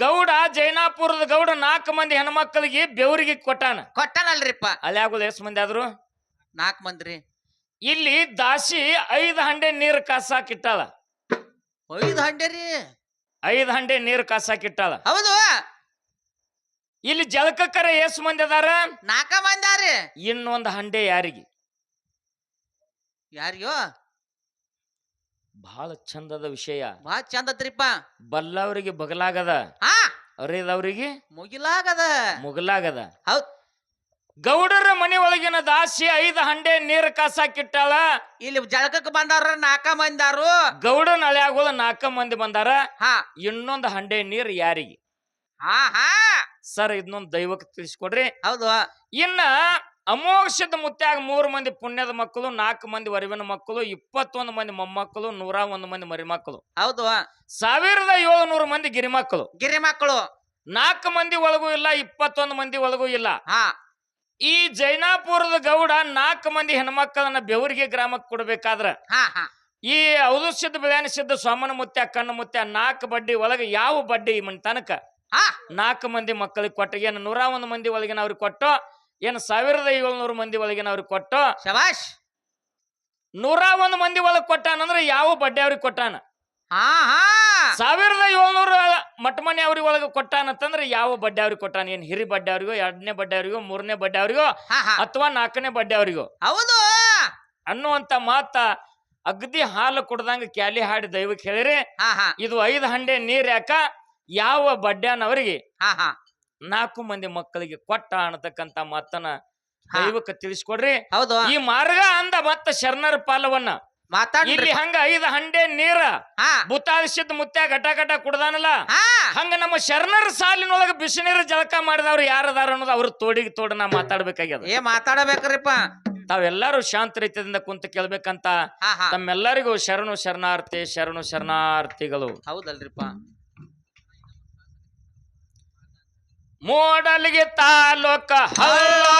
ಗೌಡ ಜೈನಾಪುರದ ಗೌಡ 4 ಮಂದಿ ಹೆಣ್ಮಕ್ಳಿಗೆ ಬೆವರಿಗೆ ಕೊಟ್ಟಾನ. ಕೊಟ್ಟನಲ್ರಿಪ್ಪ. ಅಲ್ಯಾಗುಲ್ ಎಸ್ ಮಂದಿ ಆದ್ರು? 4 ಮಂದಿ. ಇಲ್ಲಿ ದಾಸಿ 5 ಹಂಡೆ ನೀರು ಕಾಸಾಕಿಟ್ಟಾಳ. 5 ಹಂಡೆ ರೀ? 5 ಹಂಡೆ ನೀರು ಕಾಸಾಕಿಟ್ಟಾಳ. ಹೌದು ಇಲ್ಲಿ ಜಳಕಕ್ಕರ ಎಸ್ ಮಂದಿ ಅದಾರ? 4 ಮಂದಿ. ಇನ್ನೊಂದು ಹಂಡೆ ಯಾರಿಗೆ? ಯಾರಿಗೋ? ಬಹಳ ಚಂದದ ವಿಷಯ. ಬಹಳ ಚಂದ ಐತ್ರಿಪ್ಪ. ಬಲ್ಲವರಿಗೆ ಬಗಲಾಗದ, ಹಾ ಅರಿದವರಿಗೆ ಮುಗಿಲಾಗದ. ಮುಗಲಾಗದ. ಹೌದ್ ಗೌಡರ ಮನೆ ಒಳಗಿನ ದಾಸಿ 5 ಹಂಡೆ ನೀರು ಕಾಸಾಕಿಟ್ಟಾಳ. ಇಲ್ಲಿ ಜಳಕಕ್ಕೆ ಬಂದಾರ 4 ಮಂದಿ. ಗೌಡನ ಹಳ್ಯಾಗೋಳ 4 ಮಂದಿ ಬಂದಾರ. ಹಾ ಇನ್ನೊಂದು ಹಂಡೆ ನೀರು ಯಾರಿಗೆ? ಹಾ ಹಾ ಸರ್ ಇದನ್ನೊಂದು ದೈವಕ್ಕೆ ತಿಳಿಸ್ಕೊಡ್ರಿ. ಹೌದು ಇನ್ನ ಅಮೋಘದ ಮುತ್ಯಾಗ 3 ಮಂದಿ ಪುಣ್ಯದ ಮಕ್ಕಳು, 4 ಮಂದಿ ವರಿವಿನ ಮಕ್ಕಳು, 21 ಮಂದಿ ಮೊಮ್ಮಕ್ಕಳು, 101 ಮಂದಿ ಮರಿಮಕ್ಕಳು, ಹೌದು 1700 ಮಂದಿ ಗಿರಿಮಕ್ಕಳು. ಗಿರಿ ಮಕ್ಕಳು 4 ಮಂದಿ ಒಳಗೂ ಇಲ್ಲ, 21 ಮಂದಿ ಒಳಗೂ ಇಲ್ಲ. ಹಾ ಈ ಜೈನಾಪುರದ ಗೌಡ 4 ಮಂದಿ ಹೆಣ್ಮಕ್ಕಳನ್ನ ಬೆವರಿಗೆ ಗ್ರಾಮಕ್ಕೆ ಕೊಡ್ಬೇಕಾದ್ರ ಹಾ ಹಾ ಈ ಔದುಸಿದ್ದ ಬಿಳ್ಯಾನಿ ಸಿದ್ದ ಸೋಮನ ಮುತ್ಯ ಕಣ್ಣ ಮುತ್ಯ 4 ಬಡ್ಡಿ ಒಳಗೆ ಯಾವ ಬಡ್ಡಿ ಮನ್ ತನಕ ಹಾ 4 ಮಂದಿ ಮಕ್ಕಳಿಗೆ ಕೊಟ್ಟ. ಏನು 101 ಮಂದಿ ಒಳಗಿನ ಅವ್ರಿಗೆ ಕೊಟ್ಟು, ಏನು 1700 ಮಂದಿ ಒಳಗಿನ ಅವ್ರಿಗೆ ಕೊಟ್ಟು, ಶಬಾಷ್ 101 ಮಂದಿ ಒಳಗೆ ಕೊಟ್ಟಾನಂದ್ರೆ ಯಾವ ಬಡ್ಡಿ ಅವ್ರಿಗೆ ಕೊಟ್ಟಾನ? ಹಾ ಹಾ 1700 ಮಟ್ಮನಿ ಅವ್ರಿಗೆ ಒಳಗೆ ಕೊಟ್ಟಾನಂತಂದ್ರೆ ಯಾವ ಬಡ್ಡಿ ಅವ್ರಿಗೆ ಕೊಟ್ಟಾನ? ಏನ್ ಹಿರಿ ಬಡ್ಡಿ ಅವ್ರಿಗೋ, 2ನೇ ಬಡ್ಡಿ ಅವ್ರಿಗೋ, 3ನೇ ಬಡ್ಡಿ ಅವ್ರಿಗೋ, ಹಾ ಹಾ ಅಥವಾ 4ನೇ ಬಡ್ಡಿ ಅವ್ರಿಗೋ ಹೌದು ಅನ್ನುವಂತ ಮಾತ ಅಗದಿ ಹಾಲು ಕುಡ್ದಂಗ ಕ್ಯಾಲಿ ಹಾಡಿ ದೈವಕ್ಕೆ ಹೇಳಿರಿ. ಹಾ ಹಾ ಇದು 5 ಹಂಡೆ ನೀರ್ ಯಾಕ ಯಾವ ಬಡ್ಡ್ಯಾನವರಿಗೆ ಹಾ ಹಾ 4 ಮಂದಿ ಮಕ್ಕಳಿಗೆ ಕೊಟ್ಟ ಅನ್ನತಕ್ಕಂತ ಮಾತನ್ನ ದೈವಕ್ಕೆ ತಿಳಿಸ್ಕೊಡ್ರಿ. ಹೌದು ಈ ಮಾರ್ಗ ಅಂದ ಮತ್ತ ಶರಣರ ಪಾಲವನ್ನ ಮಾತಾಡ್ರಿ. ಇಲ್ಲಿ ಹಂಗ 5 ಹಂಡೆ ನೀರ ಹಾ ಬುತ್ತಾಳಿಸಿದ ಮುತ್ಯ ಘಟ ಘಟ ಕುಡ್ದಾನಲ್ಲ, ಹಾ ಹಂಗ ನಮ್ಮ ಶರಣರ ಸಾಲಿನೊಳಗ ಬಿಸಿನೀರು ಜಳಕ ಮಾಡಿದವ್ರು ಯಾರದಾರ ಅನ್ನೋದು ಅವ್ರ ತೋಡಿಗೆ ತೋಡ ನಾ ಮಾತಾಡ್ಬೇಕಾಗ್ಯದ. ಮಾತಾಡಬೇಕ್ರಿಪ್ಪ. ತಾವೆಲ್ಲರೂ ಶಾಂತ ರೀತಿಯಿಂದ ಕುಂತು ಕೇಳ್ಬೇಕಂತ ಹಾ ಹಾ ತಮ್ಮೆಲ್ಲರಿಗೂ ಶರಣು ಶರಣಾರ್ಥಿ ಶರಣು ಶರಣಾರ್ಥಿಗಳು. ಹೌದಲ್ರಿಪ್ಪ. ಮೂಡಲಿಗೆ ತಾಲೂಕ